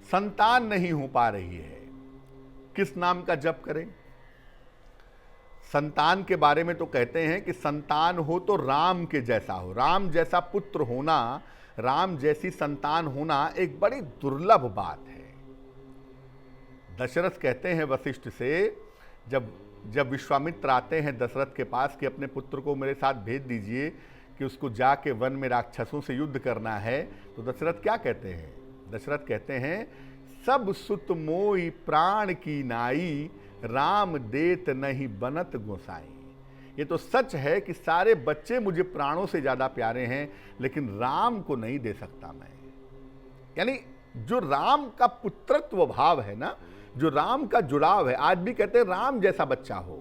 संतान नहीं हो पा रही है, किस नाम का जप करें? संतान के बारे में तो कहते हैं कि संतान हो तो राम के जैसा हो। राम जैसा पुत्र होना, राम जैसी संतान होना एक बड़ी दुर्लभ बात है। दशरथ कहते हैं वशिष्ठ से, जब विश्वामित्र आते हैं दशरथ के पास कि अपने पुत्र को मेरे साथ भेज दीजिए कि उसको जाके वन में राक्षसों से युद्ध करना है, तो दशरथ क्या कहते हैं? दशरथ कहते हैं, सब सुत मोई प्राण की नाई, राम देत नहीं बनत गोसाई। ये तो सच है कि सारे बच्चे मुझे प्राणों से ज्यादा प्यारे हैं, लेकिन राम को नहीं दे सकता मैं। यानी जो राम का पुत्रत्व भाव है ना, जो राम का जुड़ाव है, आज भी कहते हैं राम जैसा बच्चा हो,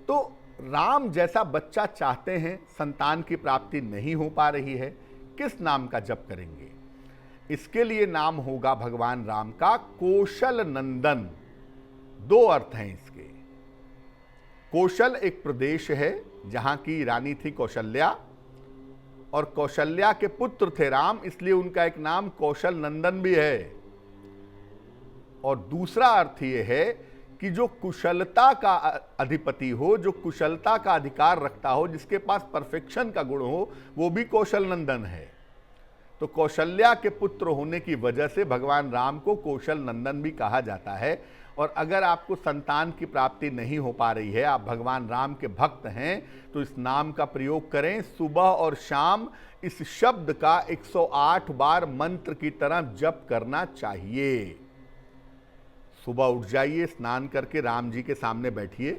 तो राम जैसा बच्चा चाहते हैं, संतान की प्राप्ति नहीं हो पा रही है, किस नाम का जप करेंगे? इसके लिए नाम होगा भगवान राम का कौशल नंदन। दो अर्थ हैं इसके। कौशल एक प्रदेश है जहां की रानी थी कौशल्या, और कौशल्या के पुत्र थे राम, इसलिए उनका एक नाम कौशल नंदन भी है। और दूसरा अर्थ यह है कि जो कुशलता का अधिपति हो, जो कुशलता का अधिकार रखता हो, जिसके पास परफेक्शन का गुण हो, वो भी कौशल नंदन है। तो कौशल्या के पुत्र होने की वजह से भगवान राम को कौशल नंदन भी कहा जाता है। और अगर आपको संतान की प्राप्ति नहीं हो पा रही है, आप भगवान राम के भक्त हैं, तो इस नाम का प्रयोग करें। सुबह और शाम इस शब्द का 108 बार मंत्र की तरह जप करना चाहिए। सुबह उठ जाइए, स्नान करके राम जी के सामने बैठिए,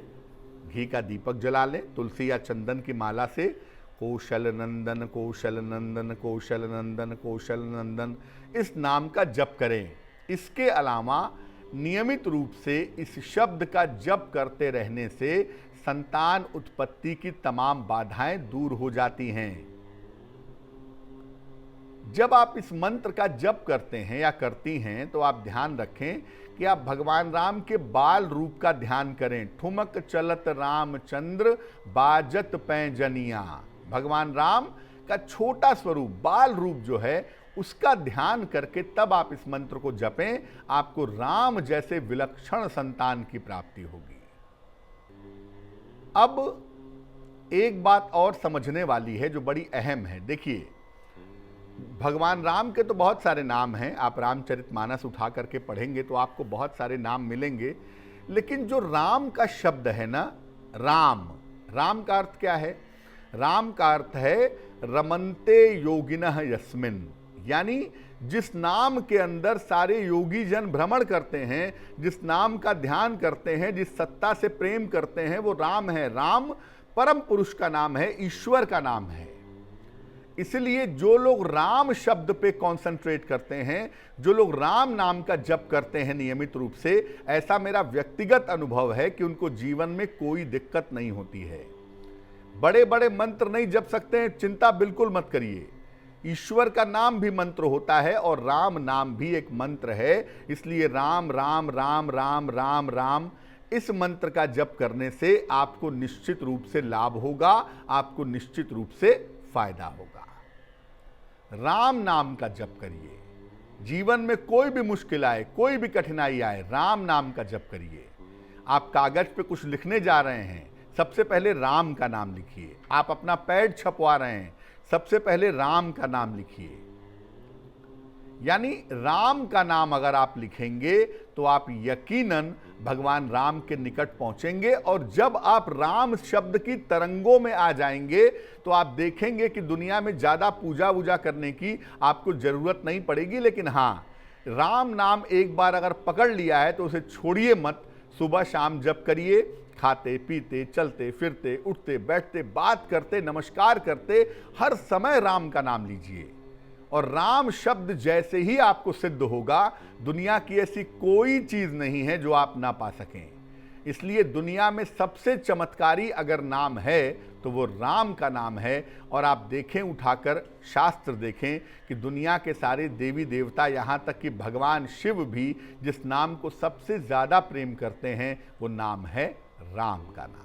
घी का दीपक जला लें, तुलसी या चंदन की माला से कौशल नंदन कौशल नंदन कौशल नंदन कौशल नंदन इस नाम का जप करें। इसके अलावा नियमित रूप से इस शब्द का जप करते रहने से संतान उत्पत्ति की तमाम बाधाएं दूर हो जाती हैं। जब आप इस मंत्र का जप करते हैं या करती हैं, तो आप ध्यान रखें कि आप भगवान राम के बाल रूप का ध्यान करें। ठुमक चलत रामचंद्र बाजत पैंजनिया। भगवान राम का छोटा स्वरूप, बाल रूप जो है, उसका ध्यान करके तब आप इस मंत्र को जपें। आपको राम जैसे विलक्षण संतान की प्राप्ति होगी। अब एक बात और समझने वाली है जो बड़ी अहम है। देखिए, भगवान राम के तो बहुत सारे नाम हैं, आप रामचरितमानस उठा करके पढ़ेंगे तो आपको बहुत सारे नाम मिलेंगे, लेकिन जो राम का शब्द है ना, राम, राम का अर्थ क्या है? राम का अर्थ है रमन्ते योगिनः यस्मिन्, यानी जिस नाम के अंदर सारे योगी जन भ्रमण करते हैं, जिस नाम का ध्यान करते हैं, जिस सत्ता से प्रेम करते हैं, वो राम है। राम परम पुरुष का नाम है, ईश्वर का नाम है। इसलिए जो लोग राम शब्द पे कंसंट्रेट करते हैं, जो लोग राम नाम का जप करते हैं नियमित रूप से, ऐसा मेरा व्यक्तिगत अनुभव है कि उनको जीवन में कोई दिक्कत नहीं होती है। बड़े बड़े मंत्र नहीं जप सकते हैं, चिंता बिल्कुल मत करिए। ईश्वर का नाम भी मंत्र होता है और राम नाम भी एक मंत्र है। इसलिए राम राम राम राम राम राम इस मंत्र का जप करने से आपको निश्चित रूप से लाभ होगा, आपको निश्चित रूप से फायदा होगा। राम नाम का जप करिए। जीवन में कोई भी मुश्किल आए, कोई भी कठिनाई आए, राम नाम का जप करिए। आप कागज पे कुछ लिखने जा रहे हैं, सबसे पहले राम का नाम लिखिए। आप अपना पैड छपवा रहे हैं, सबसे पहले राम का नाम लिखिए। यानी राम का नाम अगर आप लिखेंगे तो आप यकीनन भगवान राम के निकट पहुंचेंगे। और जब आप राम शब्द की तरंगों में आ जाएंगे तो आप देखेंगे कि दुनिया में ज्यादा पूजा वूजा करने की आपको जरूरत नहीं पड़ेगी। लेकिन हाँ, राम नाम एक बार अगर पकड़ लिया है तो उसे छोड़िए मत। सुबह शाम जप करिए, खाते पीते चलते फिरते उठते बैठते बात करते नमस्कार करते हर समय राम का नाम लीजिए। और राम शब्द जैसे ही आपको सिद्ध होगा, दुनिया की ऐसी कोई चीज नहीं है जो आप ना पा सकें। इसलिए दुनिया में सबसे चमत्कारी अगर नाम है तो वो राम का नाम है। और आप देखें, उठाकर शास्त्र देखें कि दुनिया के सारे देवी देवता, यहाँ तक कि भगवान शिव भी जिस नाम को सबसे ज्यादा प्रेम करते हैं वो नाम है राम का नाम।